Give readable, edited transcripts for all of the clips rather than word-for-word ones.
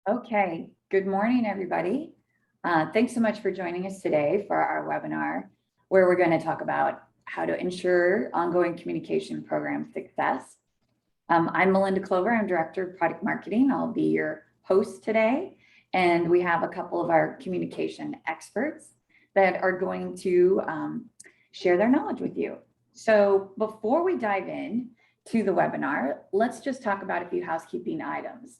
Okay, good morning, everybody. Thanks so much for joining us today for our webinar, where we're going to talk about how to ensure ongoing communication program success. I'm Melinda Clover, I'm Director of Product Marketing. I'll be your host today, and we have a couple of our communication experts that are going to share their knowledge with you. So before we dive in to the webinar, let's just talk about a few housekeeping items.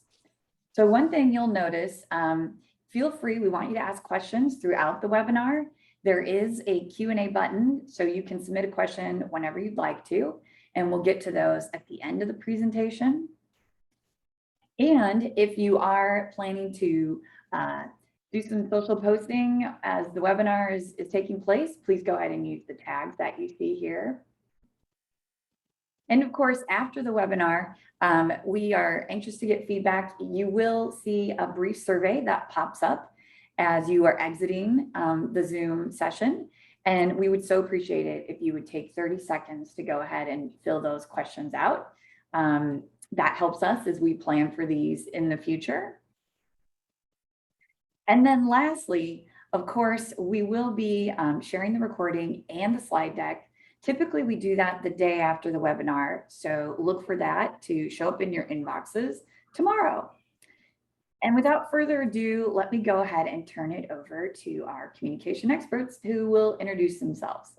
So one thing you'll notice, feel free, we want you to ask questions throughout the webinar. There is a Q&A button, so you can submit a question whenever you'd like to, and we'll get to those at the end of the presentation. And if you are planning to do some social posting as the webinar is taking place, please go ahead and use the tags that you see here. And of course, after the webinar, we are anxious to get feedback. You will see a brief survey that pops up as you are exiting the Zoom session. And we would so appreciate it if you would take 30 seconds to go ahead and fill those questions out. That helps us as we plan for these in the future. And then lastly, of course, we will be sharing the recording and the slide deck. Typically, we do that the day after the webinar, so look for that to show up in your inboxes tomorrow. And without further ado, let me go ahead and turn it over to our communication experts who will introduce themselves.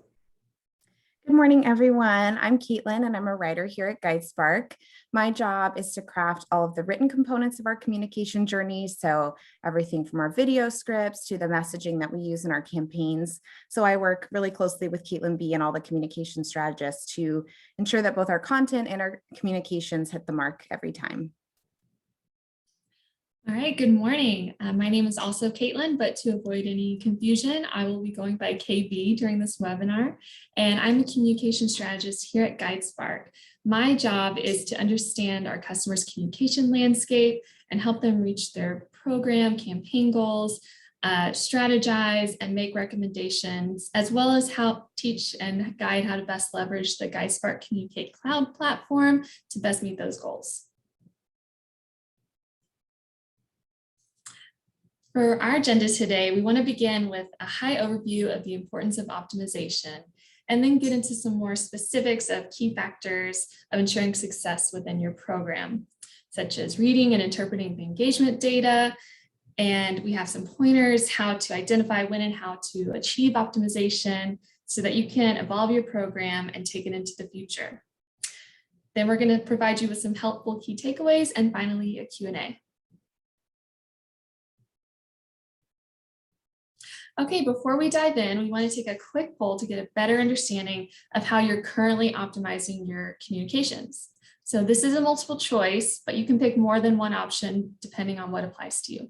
Good morning, everyone. I'm Caitlin, and I'm a writer here at GuideSpark. My job is to craft all of the written components of our communication journey, so everything from our video scripts to the messaging that we use in our campaigns. So I work really closely with Caitlin B and all the communication strategists to ensure that both our content and our communications hit the mark every time. All right, good morning. My name is also Caitlin, but to avoid any confusion, I will be going by KB during this webinar, and I'm a communication strategist here at GuideSpark. My job is to understand our customers' communication landscape and help them reach their program, campaign goals, strategize and make recommendations, as well as help teach and guide how to best leverage the GuideSpark Communicate Cloud platform to best meet those goals. For our agenda today, we want to begin with a high overview of the importance of optimization, and then get into some more specifics of key factors of ensuring success within your program, such as reading and interpreting the engagement data. And we have some pointers how to identify when and how to achieve optimization so that you can evolve your program and take it into the future. Then we're going to provide you with some helpful key takeaways, and finally a Q&A. Okay, before we dive in, we want to take a quick poll to get a better understanding of how you're currently optimizing your communications. So this is a multiple choice, but you can pick more than one option depending on what applies to you.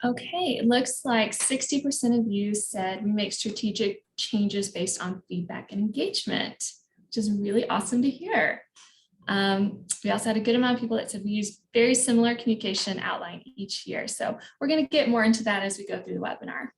Okay, it looks like 60% of you said we make strategic changes based on feedback and engagement, which is really awesome to hear. We also had a good amount of people that said we use very similar communication outline each year. So we're going to get more into that as we go through the webinar.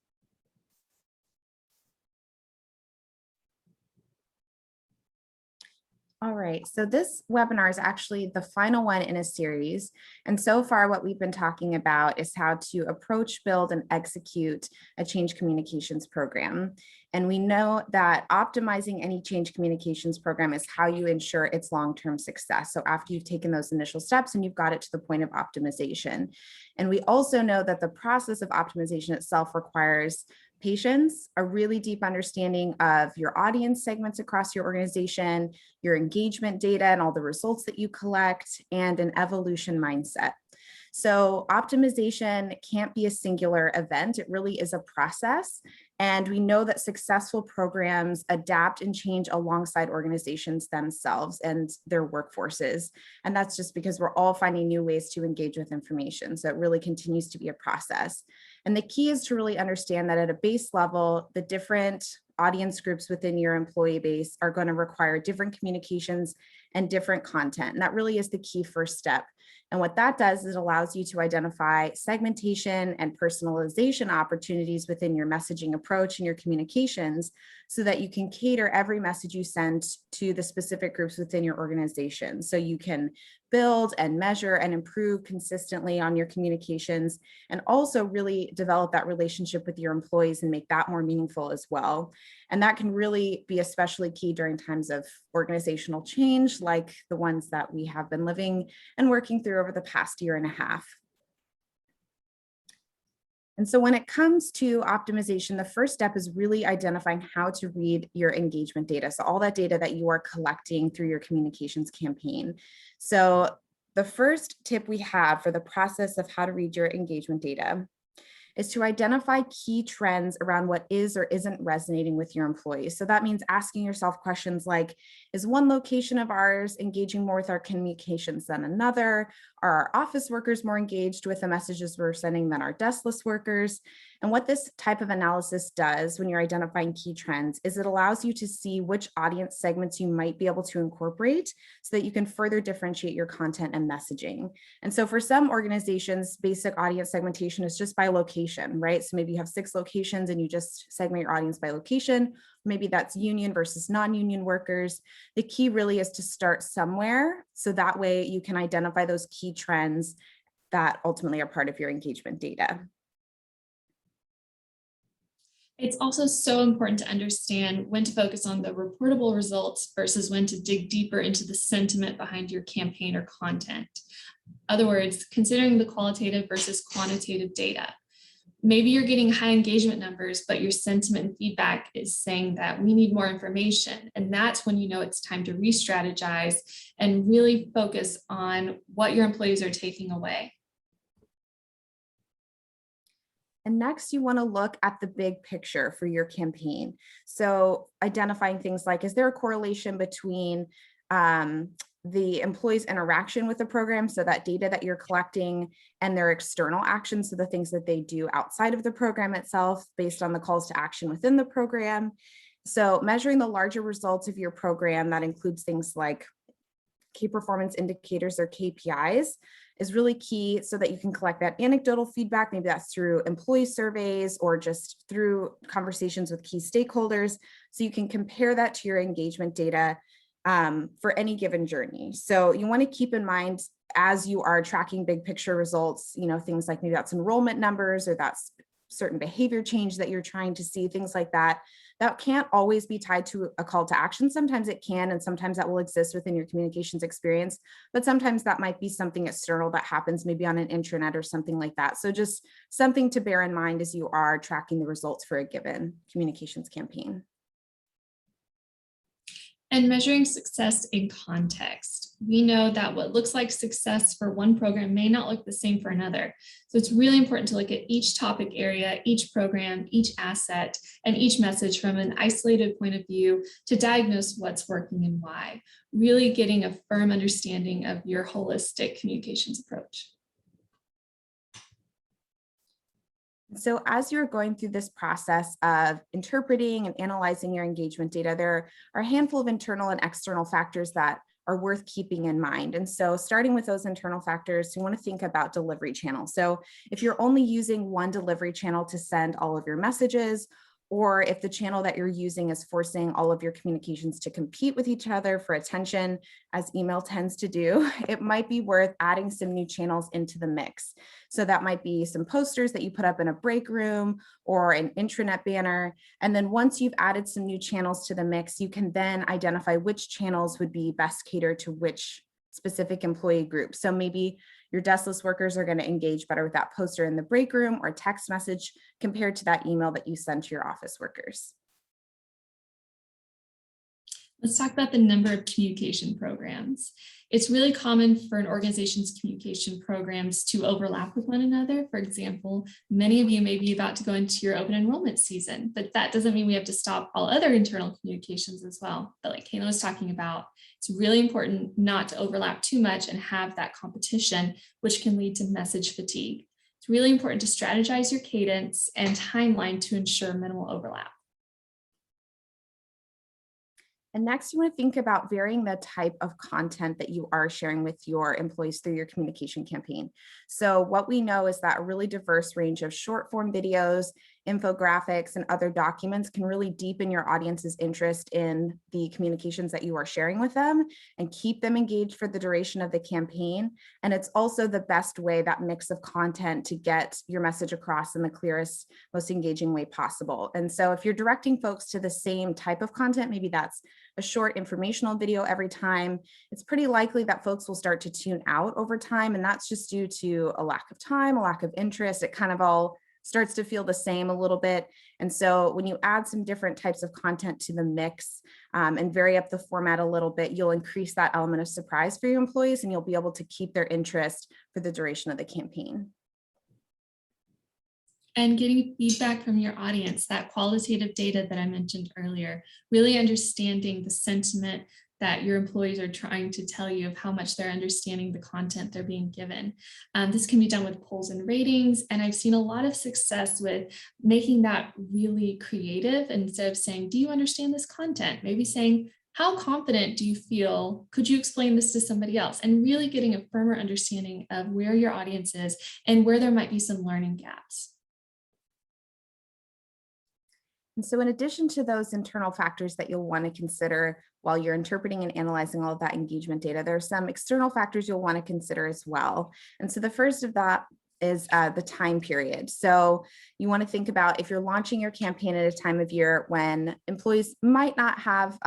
All right, so this webinar is actually the final one in a series. And so far, what we've been talking about is how to approach, build, and execute a change communications program. And we know that optimizing any change communications program is how you ensure its long-term success. So after you've taken those initial steps and you've got it to the point of optimization. And we also know that the process of optimization itself requires patience, a really deep understanding of your audience segments across your organization, your engagement data and all the results that you collect, and an evolution mindset. So optimization can't be a singular event. It really is a process. And we know that successful programs adapt and change alongside organizations themselves and their workforces. And that's just because we're all finding new ways to engage with information. So it really continues to be a process. And the key is to really understand that at a base level, the different audience groups within your employee base are going to require different communications and different content. And that really is the key first step. And what that does is it allows you to identify segmentation and personalization opportunities within your messaging approach and your communications so that you can cater every message you send to the specific groups within your organization. So you can build and measure and improve consistently on your communications and also really develop that relationship with your employees and make that more meaningful as well. And that can really be especially key during times of organizational change, like the ones that we have been living and working through over the past year and a half. And so when it comes to optimization, the first step is really identifying how to read your engagement data. So all that data that you are collecting through your communications campaign. So the first tip we have for the process of how to read your engagement data is to identify key trends around what is or isn't resonating with your employees. So that means asking yourself questions like, is one location of ours engaging more with our communications than another? Are our office workers more engaged with the messages we're sending than our deskless workers? And what this type of analysis does when you're identifying key trends is it allows you to see which audience segments you might be able to incorporate so that you can further differentiate your content and messaging. And so for some organizations, basic audience segmentation is just by location, right? So maybe you have 6 locations and you just segment your audience by location. Maybe that's union versus non-union workers. The key really is to start somewhere. So that way you can identify those key trends that ultimately are part of your engagement data. It's also so important to understand when to focus on the reportable results versus when to dig deeper into the sentiment behind your campaign or content. In other words, considering the qualitative versus quantitative data. Maybe you're getting high engagement numbers, but your sentiment and feedback is saying that we need more information. And that's when you know it's time to re-strategize and really focus on what your employees are taking away. And next, you want to look at the big picture for your campaign. So identifying things like, is there a correlation between the employee's interaction with the program, so that data that you're collecting, and their external actions, so the things that they do outside of the program itself based on the calls to action within the program. So measuring the larger results of your program, that includes things like key performance indicators or KPIs, is really key so that you can collect that anecdotal feedback. Maybe that's through employee surveys or just through conversations with key stakeholders. So you can compare that to your engagement data for any given journey. So you want to keep in mind as you are tracking big picture results, things like maybe that's enrollment numbers or that's certain behavior change that you're trying to see, things like that. That can't always be tied to a call to action. Sometimes it can, and sometimes that will exist within your communications experience, but sometimes that might be something external that happens maybe on an intranet or something like that. So just something to bear in mind as you are tracking the results for a given communications campaign. And measuring success in context. We know that what looks like success for one program may not look the same for another. So it's really important to look at each topic area, each program, each asset, and each message from an isolated point of view to diagnose what's working and why, really getting a firm understanding of your holistic communications approach. So as you're going through this process of interpreting and analyzing your engagement data, there are a handful of internal and external factors that are worth keeping in mind. And so starting with those internal factors, you want to think about delivery channels. So if you're only using one delivery channel to send all of your messages, or if the channel that you're using is forcing all of your communications to compete with each other for attention, as email tends to do, it might be worth adding some new channels into the mix. So that might be some posters that you put up in a break room or an intranet banner. And then once you've added some new channels to the mix, you can then identify which channels would be best catered to which specific employee group. So maybe your deskless workers are going to engage better with that poster in the break room or text message compared to that email that you sent to your office workers. Let's talk about the number of communication programs. It's really common for an organization's communication programs to overlap with one another. For example, many of you may be about to go into your open enrollment season, but that doesn't mean we have to stop all other internal communications as well. But like Caitlin was talking about, it's really important not to overlap too much and have that competition, which can lead to message fatigue. It's really important to strategize your cadence and timeline to ensure minimal overlap. And next, you want to think about varying the type of content that you are sharing with your employees through your communication campaign. So what we know is that a really diverse range of short form videos, infographics, and other documents can really deepen your audience's interest in the communications that you are sharing with them and keep them engaged for the duration of the campaign. And it's also the best way, that mix of content, to get your message across in the clearest, most engaging way possible. And so if you're directing folks to the same type of content, maybe that's a short informational video every time, it's pretty likely that folks will start to tune out over time. And that's just due to a lack of time, a lack of interest. It kind of all starts to feel the same a little bit. And so when you add some different types of content to the mix and vary up the format a little bit, you'll increase that element of surprise for your employees, and you'll be able to keep their interest for the duration of the campaign. And getting feedback from your audience, that qualitative data that I mentioned earlier, really understanding the sentiment that your employees are trying to tell you of how much they're understanding the content they're being given. This can be done with polls and ratings, and I've seen a lot of success with making that really creative. Instead of saying, do you understand this content? Maybe saying, how confident do you feel? Could you explain this to somebody else? And really getting a firmer understanding of where your audience is and where there might be some learning gaps. And so in addition to those internal factors that you'll want to consider while you're interpreting and analyzing all of that engagement data, there are some external factors you'll want to consider as well. And so the first of that is the time period. So you want to think about, if you're launching your campaign at a time of year when employees might not have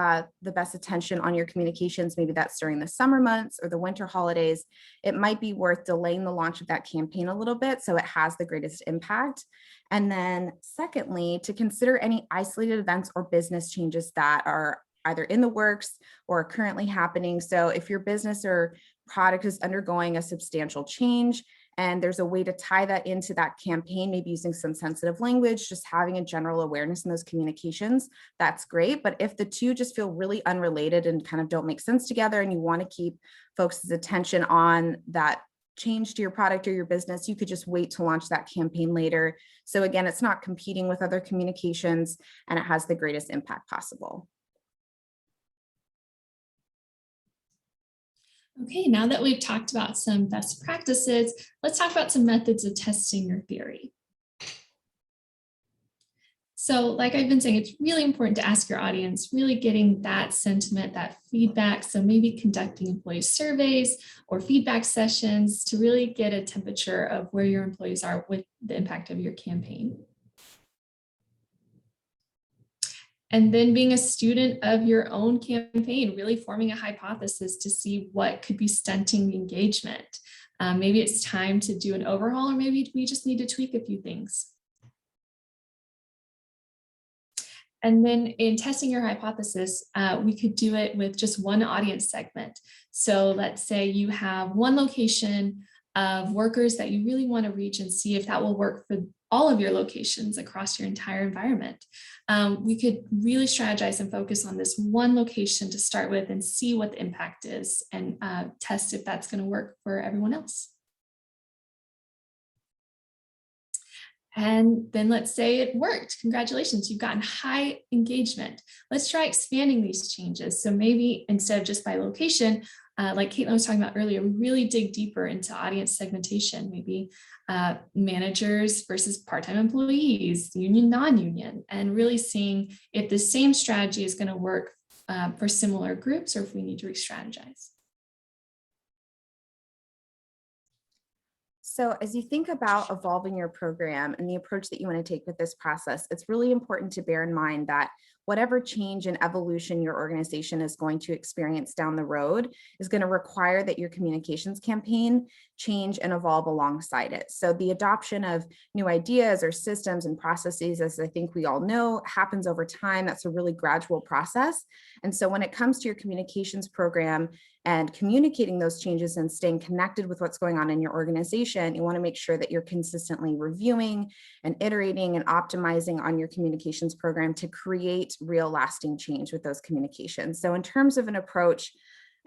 the best attention on your communications, maybe that's during the summer months or the winter holidays, it might be worth delaying the launch of that campaign a little bit so it has the greatest impact. And then secondly, to consider any isolated events or business changes that are either in the works or currently happening. So if your business or product is undergoing a substantial change, and there's a way to tie that into that campaign, maybe using some sensitive language, just having a general awareness in those communications, that's great. But if the two just feel really unrelated and kind of don't make sense together, and you want to keep folks' attention on that change to your product or your business, you could just wait to launch that campaign later. So again, it's not competing with other communications, and it has the greatest impact possible. Okay, now that we've talked about some best practices, let's talk about some methods of testing your theory. So like I've been saying, it's really important to ask your audience, really getting that sentiment, that feedback. So maybe conducting employee surveys or feedback sessions to really get a temperature of where your employees are with the impact of your campaign. And then being a student of your own campaign, really forming a hypothesis to see what could be stunting engagement. Maybe it's time to do an overhaul, or maybe we just need to tweak a few things. And then in testing your hypothesis, we could do it with just one audience segment. So let's say you have one location of workers that you really want to reach and see if that will work for all of your locations across your entire environment. We could really strategize and focus on this one location to start with and see what the impact is, and test if that's going to work for everyone else. And then let's say it worked. Congratulations, you've gotten high engagement. Let's try expanding these changes. So maybe instead of just by location, like Caitlin was talking about earlier, we really dig deeper into audience segmentation, maybe managers versus part-time employees, union, non-union, and really seeing if the same strategy is going to work for similar groups or if we need to re-strategize. So as you think about evolving your program and the approach that you want to take with this process, it's really important to bear in mind that whatever change and evolution your organization is going to experience down the road is going to require that your communications campaign change and evolve alongside it. So the adoption of new ideas or systems and processes, as I think we all know, happens over time. That's a really gradual process. And so when it comes to your communications program and communicating those changes and staying connected with what's going on in your organization, you want to make sure that you're consistently reviewing and iterating and optimizing on your communications program to create real lasting change with those communications. So in terms of an approach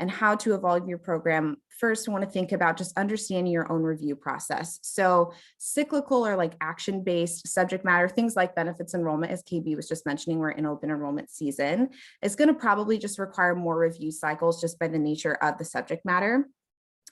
and how to evolve your program, first, I want to think about just understanding your own review process. So cyclical or like action-based subject matter, things like benefits enrollment, as KB was just mentioning, we're in open enrollment season, is going to probably just require more review cycles just by the nature of the subject matter.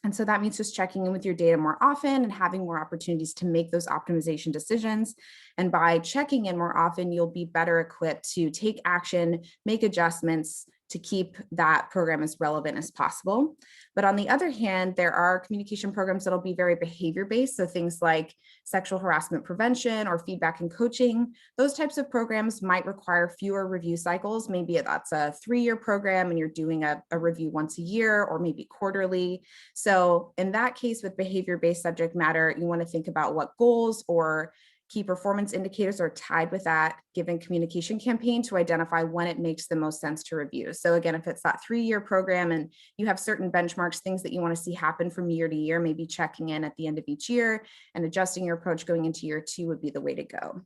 And so that means just checking in with your data more often and having more opportunities to make those optimization decisions. And by checking in more often, you'll be better equipped to take action, make adjustments to keep that program as relevant as possible. But on the other hand, there are communication programs that'll be very behavior-based. So things like sexual harassment prevention or feedback and coaching, those types of programs might require fewer review cycles. Maybe that's a 3-year program and you're doing a review once a year or maybe quarterly. So in that case, with behavior-based subject matter, you want to think about what goals or key performance indicators are tied with that given communication campaign to identify when it makes the most sense to review. So again, if it's that 3-year program and you have certain benchmarks, things that you want to see happen from year to year, maybe checking in at the end of each year and adjusting your approach going into year 2 would be the way to go.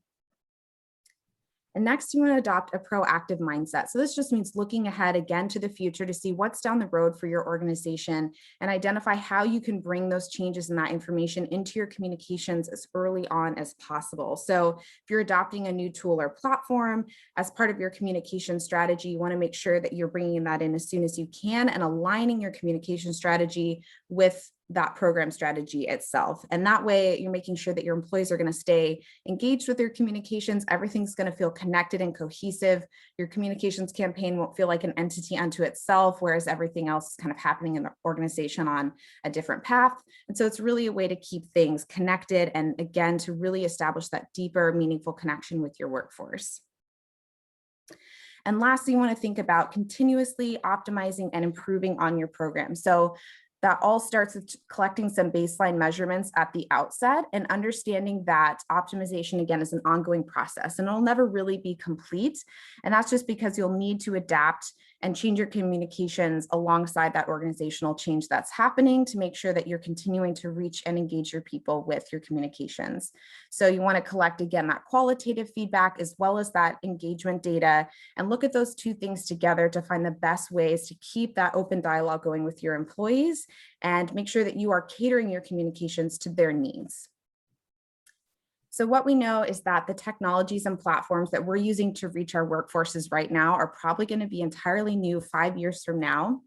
And next, you want to adopt a proactive mindset. So this just means looking ahead again to the future to see what's down the road for your organization and identify how you can bring those changes and that information into your communications as early on as possible. So if you're adopting a new tool or platform as part of your communication strategy, you want to make sure that you're bringing that in as soon as you can and aligning your communication strategy with that program strategy itself. And that way you're making sure that your employees are going to stay engaged with their communications. Everything's going to feel connected and cohesive. Your communications campaign won't feel like an entity unto itself, whereas everything else is kind of happening in the organization on a different path. And so it's really a way to keep things connected and again, to really establish that deeper, meaningful connection with your workforce. And lastly, you want to think about continuously optimizing and improving on your program. So that all starts with collecting some baseline measurements at the outset and understanding that optimization, again, is an ongoing process and it'll never really be complete. And that's just because you'll need to adapt and change your communications alongside that organizational change that's happening to make sure that you're continuing to reach and engage your people with your communications. So you want to collect, again, that qualitative feedback as well as that engagement data and look at those two things together to find the best ways to keep that open dialogue going with your employees and make sure that you are catering your communications to their needs. So what we know is that the technologies and platforms that we're using to reach our workforces right now are probably going to be entirely new 5 years from now.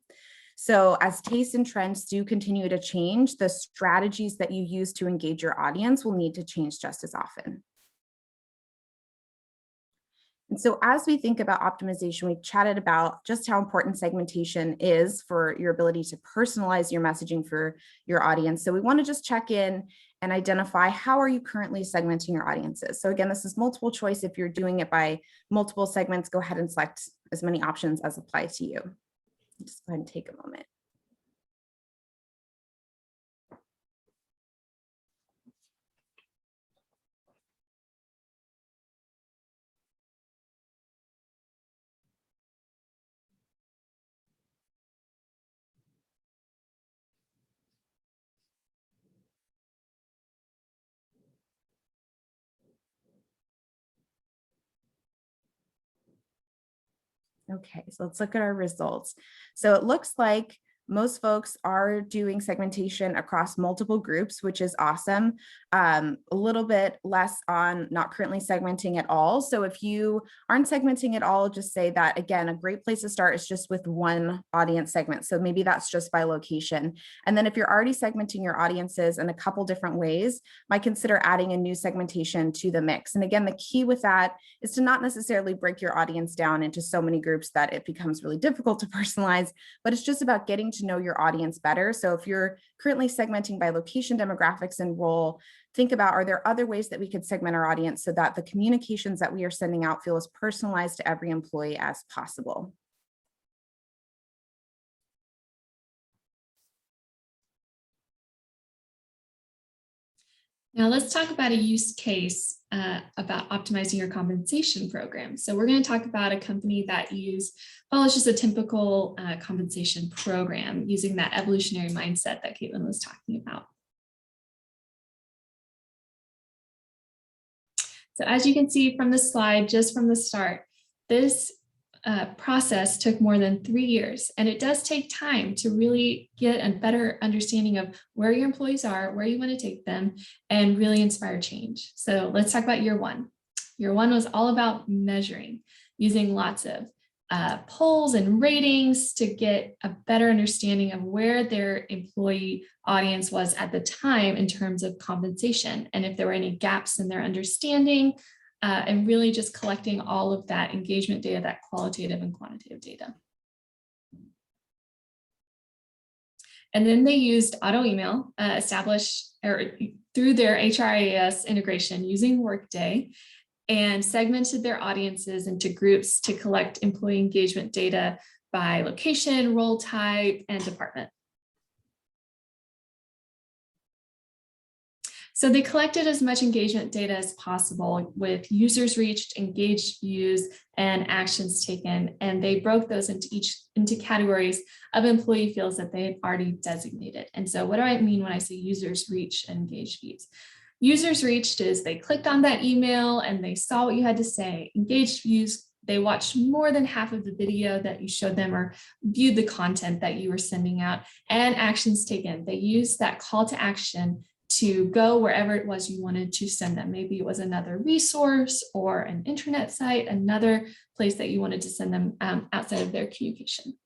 So as tastes and trends do continue to change, the strategies that you use to engage your audience will need to change just as often. And so as we think about optimization, we've chatted about just how important segmentation is for your ability to personalize your messaging for your audience. So we want to just check in and identify how are you currently segmenting your audiences. So again, this is multiple choice. If you're doing it by multiple segments, go ahead and select as many options as apply to you. Just go ahead and take a moment. Okay, so let's look at our results. So it looks like most folks are doing segmentation across multiple groups, which is awesome. A little bit less on not currently segmenting at all. So if you aren't segmenting at all, just say that, again, a great place to start is just with one audience segment. So maybe that's just by location. And then if you're already segmenting your audiences in a couple different ways, might consider adding a new segmentation to the mix. And again, the key with that is to not necessarily break your audience down into so many groups that it becomes really difficult to personalize, but it's just about getting to know your audience better. So if you're currently segmenting by location, demographics, and role, think about, are there other ways that we could segment our audience so that the communications that we are sending out feel as personalized to every employee as possible? Now let's talk about a use case about optimizing your compensation program. So we're going to talk about a company that follows just a typical compensation program using that evolutionary mindset that Caitlin was talking about. So as you can see from the slide, just from the start, this process took more than 3 years, and it does take time to really get a better understanding of where your employees are, where you want to take them, and really inspire change. So let's talk about year one. Year one was all about measuring, using lots of polls and ratings to get a better understanding of where their employee audience was at the time in terms of compensation, and if there were any gaps in their understanding, and really just collecting all of that engagement data, that qualitative and quantitative data. And then they used auto email through their HRIS integration using Workday, and segmented their audiences into groups to collect employee engagement data by location, role type, and department. So they collected as much engagement data as possible with users reached, engaged views, and actions taken, and they broke those into categories of employee fields that they had already designated. And so what do I mean when I say users reached and engaged views? Users reached is they clicked on that email and they saw what you had to say. Engaged views, they watched more than half of the video that you showed them or viewed the content that you were sending out. And actions taken, they used that call to action to go wherever it was you wanted to send them. Maybe it was another resource or an intranet site, another place that you wanted to send them outside of their communication.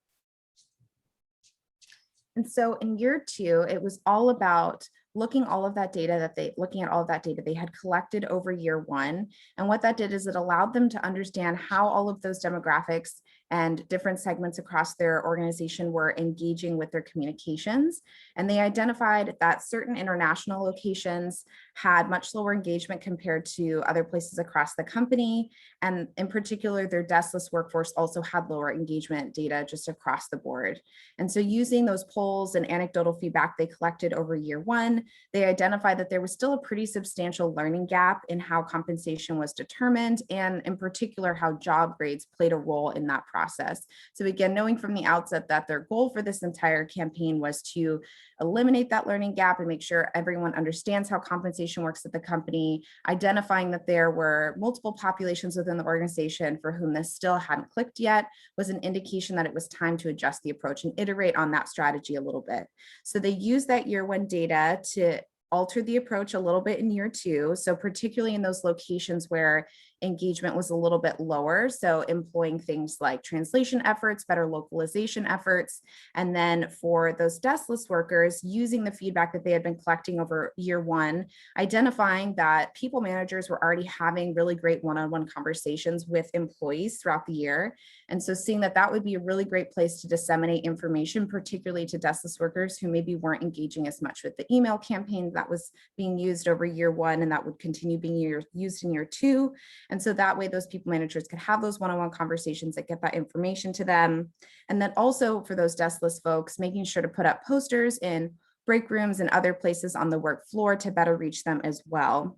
And so in year two, it was all about looking at all of that data they had collected over year one. And what that did is it allowed them to understand how all of those demographics and different segments across their organization were engaging with their communications. And they identified that certain international locations had much lower engagement compared to other places across the company. And in particular, their deskless workforce also had lower engagement data just across the board. And so using those polls and anecdotal feedback they collected over year one, they identified that there was still a pretty substantial learning gap in how compensation was determined, and in particular, how job grades played a role in that process. So again, knowing from the outset that their goal for this entire campaign was to eliminate that learning gap and make sure everyone understands how compensation works at the company, identifying that there were multiple populations within the organization for whom this still hadn't clicked yet was an indication that it was time to adjust the approach and iterate on that strategy a little bit. So they used that year one data to alter the approach a little bit in year two. So particularly in those locations where engagement was a little bit lower. So employing things like translation efforts, better localization efforts. And then for those deskless workers, using the feedback that they had been collecting over year one, identifying that people managers were already having really great one-on-one conversations with employees throughout the year. And so seeing that that would be a really great place to disseminate information, particularly to deskless workers who maybe weren't engaging as much with the email campaign that was being used over year one, and that would continue being used in year two. And so that way those people managers could have those one-on-one conversations that get that information to them. And then also for those deskless folks, making sure to put up posters in break rooms and other places on the work floor to better reach them as well.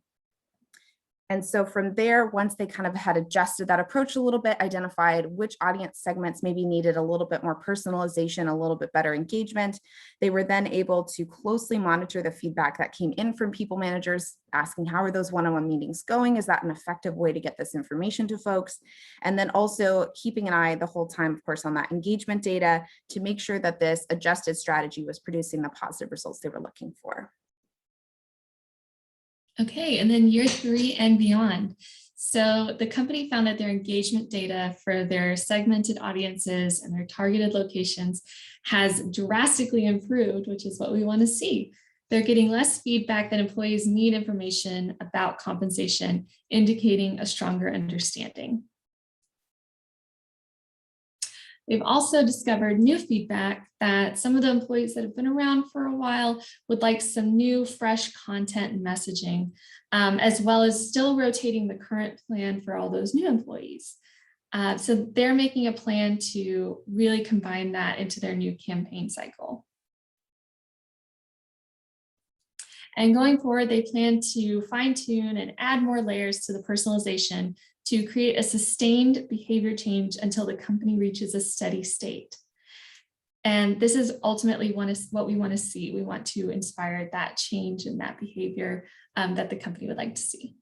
And so from there, once they kind of had adjusted that approach a little bit, identified which audience segments maybe needed a little bit more personalization, a little bit better engagement, they were then able to closely monitor the feedback that came in from people managers, asking how are those one-on-one meetings going? Is that an effective way to get this information to folks? And then also keeping an eye the whole time, of course, on that engagement data to make sure that this adjusted strategy was producing the positive results they were looking for. Okay, and then year 3 and beyond. So the company found that their engagement data for their segmented audiences and their targeted locations has drastically improved, which is what we want to see. They're getting less feedback that employees need information about compensation, indicating a stronger understanding. They've also discovered new feedback that some of the employees that have been around for a while would like some new, fresh content and messaging, as well as still rotating the current plan for all those new employees. So they're making a plan to really combine that into their new campaign cycle. And going forward, they plan to fine tune and add more layers to the personalization to create a sustained behavior change until the company reaches a steady state. And this is ultimately what we want to see. We want to inspire that change in that behavior that the company would like to see.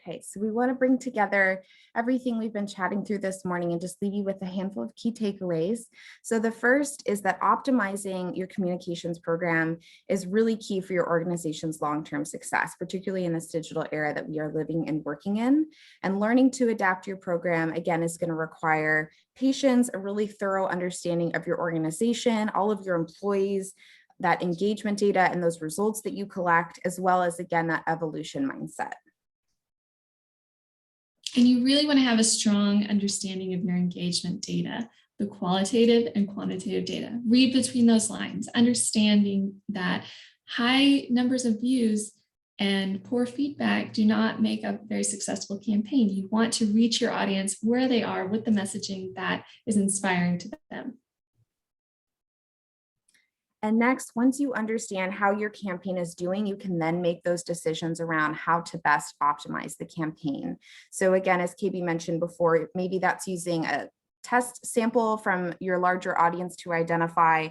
Okay, so we want to bring together everything we've been chatting through this morning and just leave you with a handful of key takeaways. So the first is that optimizing your communications program is really key for your organization's long-term success, particularly in this digital era that we are living and working in. And learning to adapt your program, again, is going to require patience, a really thorough understanding of your organization, all of your employees, that engagement data and those results that you collect, as well as, again, that evolution mindset. And you really want to have a strong understanding of your engagement data, the qualitative and quantitative data. Read between those lines, understanding that high numbers of views and poor feedback do not make a very successful campaign. You want to reach your audience where they are with the messaging that is inspiring to them. And next, once you understand how your campaign is doing, you can then make those decisions around how to best optimize the campaign. So again, as KB mentioned before, maybe that's using a test sample from your larger audience to identify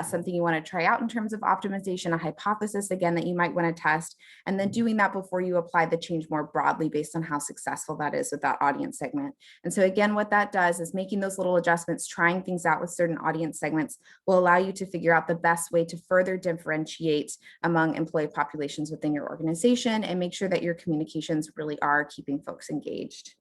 something you want to try out in terms of optimization, a hypothesis, again, that you might want to test, and then doing that before you apply the change more broadly based on how successful that is with that audience segment. And so again, what that does is making those little adjustments, trying things out with certain audience segments will allow you to figure out the best way to further differentiate among employee populations within your organization and make sure that your communications really are keeping folks engaged.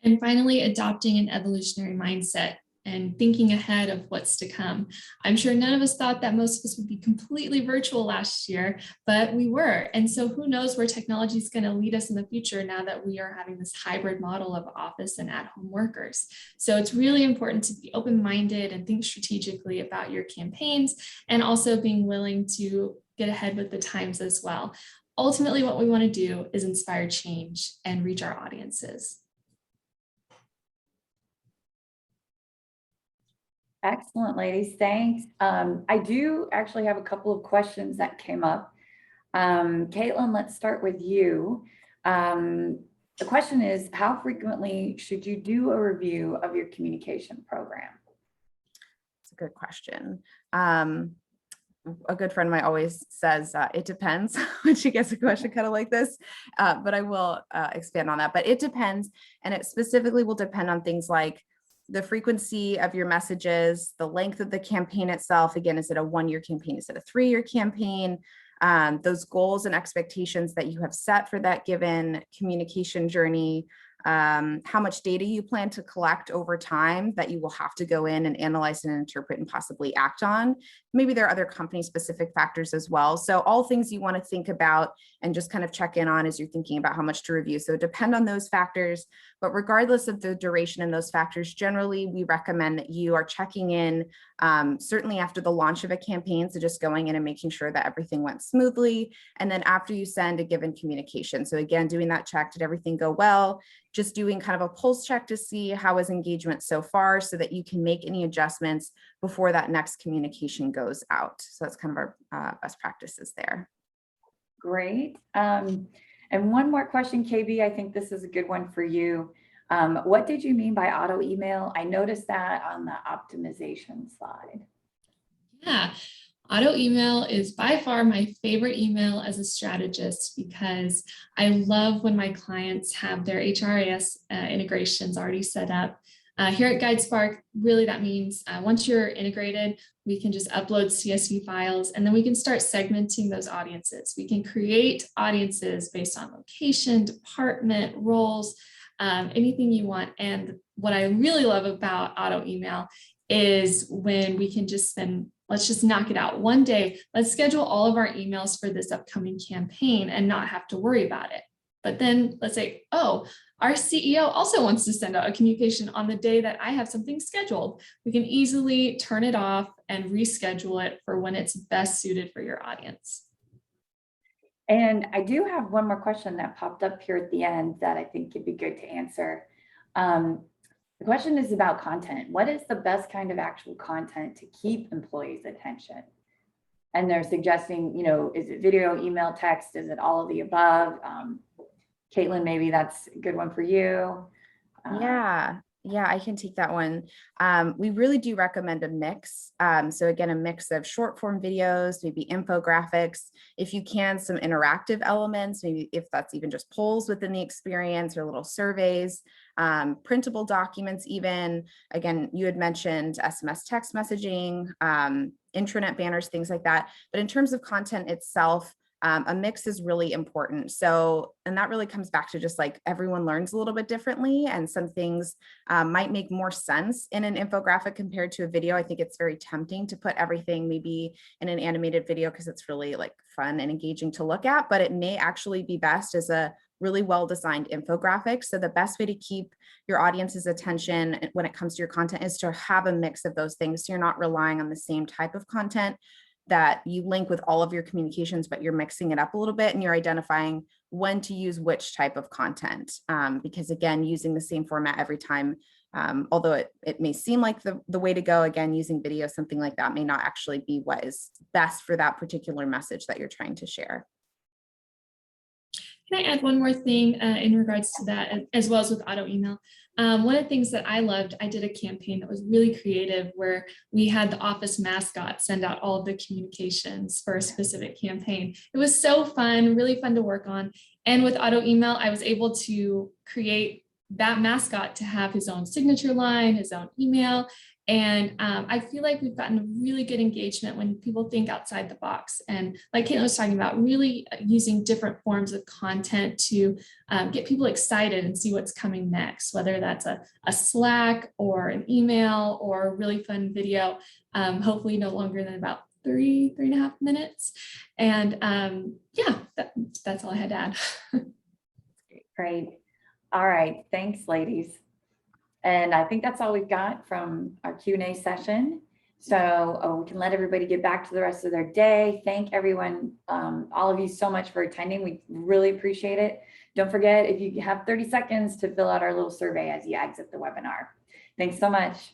And finally, adopting an evolutionary mindset and thinking ahead of what's to come. I'm sure none of us thought that most of us would be completely virtual last year, but we were. And so who knows where technology is going to lead us in the future now that we are having this hybrid model of office and at-home workers. So it's really important to be open-minded and think strategically about your campaigns and also being willing to get ahead with the times as well. Ultimately, what we want to do is inspire change and reach our audiences. Excellent, ladies. Thanks. I do actually have a couple of questions that came up. Caitlin, let's start with you. The question is, how frequently should you do a review of your communication program? It's a good question. A good friend of mine always says, it depends when she gets a question kind of like this, but I will expand on that. But it depends, and it specifically will depend on things like the frequency of your messages, the length of the campaign itself. Again, is it a 1-year campaign? Is it a 3-year campaign? Those goals and expectations that you have set for that given communication journey, how much data you plan to collect over time that you will have to go in and analyze and interpret and possibly act on. Maybe there are other company specific factors as well. So all things you want to think about and just kind of check in on as you're thinking about how much to review. So depend on those factors, but regardless of the duration and those factors, generally we recommend that you are checking in certainly after the launch of a campaign. So just going in and making sure that everything went smoothly. And then after you send a given communication. So again, doing that check, did everything go well? Just doing kind of a pulse check to see how is engagement so far so that you can make any adjustments before that next communication goes out. So that's kind of our best practices there. Great. And one more question, KB, I think this is a good one for you. What did you mean by auto email? I noticed that on the optimization slide. Yeah. Auto email is by far my favorite email as a strategist because I love when my clients have their HRIS integrations already set up. Here at GuideSpark, really that means once you're integrated, we can just upload CSV files and then we can start segmenting those audiences. We can create audiences based on location, department, roles, anything you want. And what I really love about auto email is when we can just spend, let's just knock it out one day. Let's schedule all of our emails for this upcoming campaign and not have to worry about it. But then let's say, oh, our CEO also wants to send out a communication on the day that I have something scheduled. We can easily turn it off and reschedule it for when it's best suited for your audience. And I do have one more question that popped up here at the end that I think could be good to answer. The question is about content. What is the best kind of actual content to keep employees' attention? And they're suggesting, is it video, email, text? Is it all of the above? Caitlin, maybe that's a good one for you. Yeah, I can take that one. We really do recommend a mix. So again, a mix of short form videos, maybe infographics, if you can, some interactive elements, maybe if that's even just polls within the experience or little surveys, printable documents even. Again, you had mentioned SMS text messaging, intranet banners, things like that. But in terms of content itself, a mix is really important. So, and that really comes back to just like everyone learns a little bit differently, and some things might make more sense in an infographic compared to a video. I think it's very tempting to put everything maybe in an animated video because it's really like fun and engaging to look at, but it may actually be best as a really well-designed infographic. So the best way to keep your audience's attention when it comes to your content is to have a mix of those things. So you're not relying on the same type of content that you link with all of your communications, but you're mixing it up a little bit and you're identifying when to use which type of content. Because again, using the same format every time, although it may seem like the way to go, again, using video, something like that may not actually be what is best for that particular message that you're trying to share. Can I add one more thing in regards to that, as well as with auto email? One of the things that I loved, I did a campaign that was really creative where we had the office mascot send out all of the communications for a specific campaign. It was so fun, really fun to work on. And with auto email, I was able to create that mascot to have his own signature line, his own email. And I feel like we've gotten really good engagement when people think outside the box. And like Caitlin was talking about, really using different forms of content to get people excited and see what's coming next, whether that's a Slack or an email or a really fun video, hopefully no longer than about 3.5 minutes. And yeah, that's all I had to add. Great. All right. Thanks, ladies. And I think that's all we've got from our Q&A session. So we can let everybody get back to the rest of their day. Thank everyone, all of you so much for attending. We really appreciate it. Don't forget, if you have 30 seconds to fill out our little survey as you exit the webinar. Thanks so much.